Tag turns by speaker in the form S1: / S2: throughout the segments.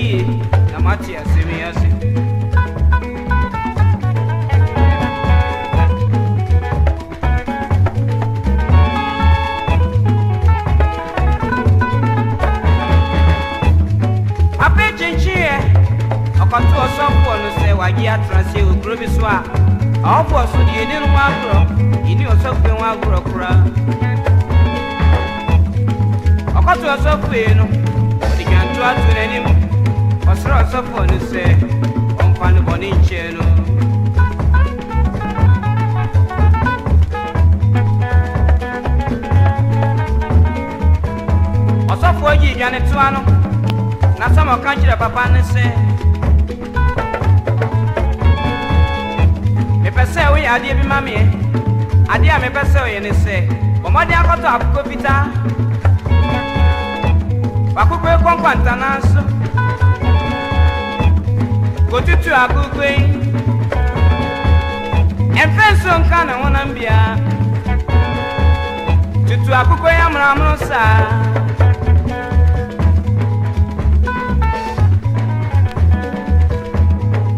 S1: ye, Amatia Simiasi. A pitching cheer, a contour softball to say, why you are transit with Groovy Swap. All for so you didn't want to, you knew something one grow crowd. A contour softball, but you can't try to any more. What's wrong so fun to say, on Fan Bonnie channel. Also for you, Janet Tuano, not some of country of Papa and say. Say we are dear mammy. I dear me person and say, but my dear got up copita. Pacupe Conquantanas go to a good way. And friends on Cana Wanambia to a Cucoy Amramosa.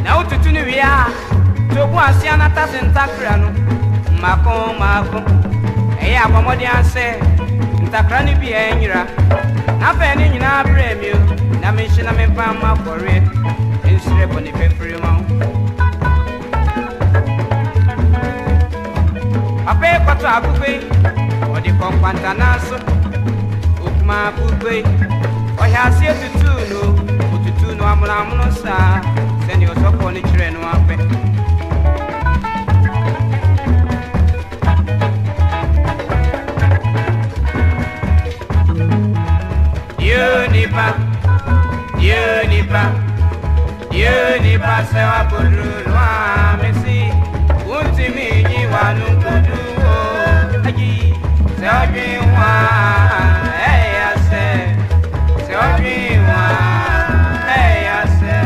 S1: Now to Tunivia. Siana Tassin Takrano, Mako, a Pomodian say, Takrani be angra. Nothing in our premium, Namishin and Pama for it, in strip on the paper mount. A paper to Abupe, or the Compantanaso, Ukma Bupe, or has here to two, no, to two no Amulamosa, send your top on the train one. Unipa, se va por lo Messi, un timini, one uncle, allí, se oye one, ella se oye one, ella se.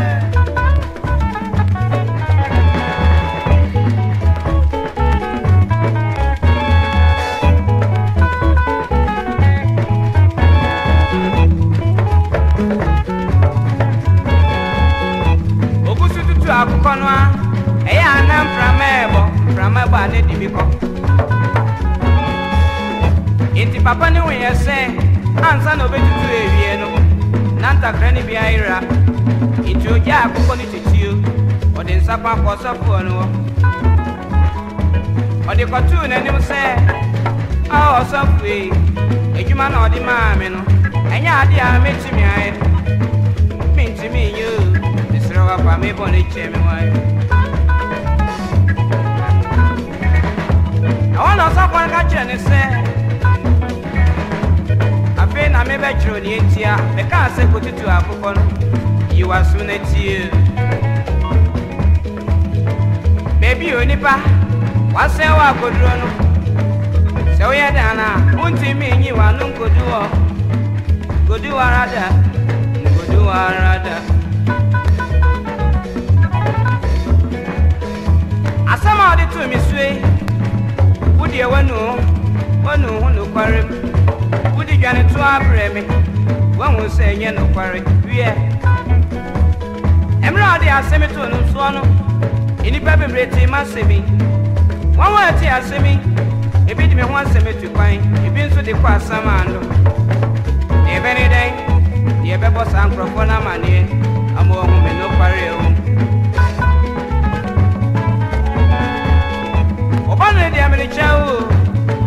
S1: Abukonwa eya anam from eba ne dibiko enti papa ne we yese ansa no betutu ewie no nanta krani bia ira enti oja akoko ni titio ode nsapa kosofo no ode kotu na nim se a osofo ejuma na ode maame no enya ade a metimi aye mentimi yo Papa me bonne chemi why I wanna stop one catch and say I feel na me be chiro ni entia me can say put it to akoko no you are soon at you baby onipa wa say wa koduro no say we da na unti me nyi wa no kodu arada Asama odi to mi sue Wudi e wanu hunu kware Wudi dwane to abre me Wanhu se nye no kware wie Emra odi asemi to no so no Inipa bebrete masemi Wanhu ati asemi ebi di me ho asemi tu kwan ebi nso de kwa asama ando Ebe ni dai ye bebo san krofo na mane amo hu me no kware o Obana di amene chao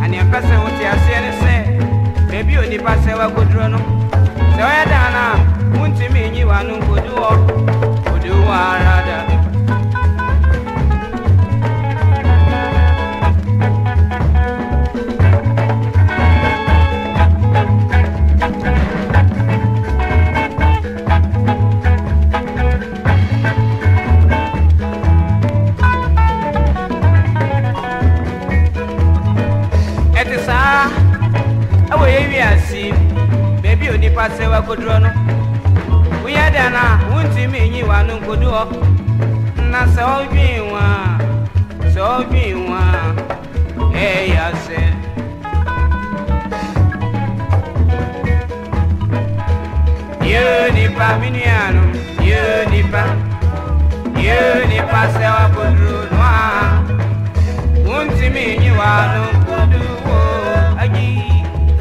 S1: ani apese wote ase ne se bebi oni pase wa godro no se wa da na muntimi nyi wa no kodu arada Baby, you need pass a good run. We are there now, won't you mean you are no good? Not so be one, hey, I said. You need nipa miniano, you nipa se wa kudru noa. Unti mi wa no kudu wo agi,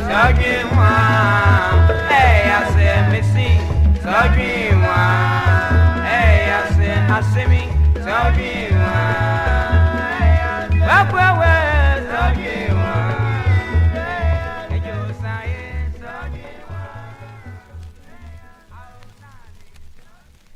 S1: sagi wa. Hey, I say, Missy, sagi wa.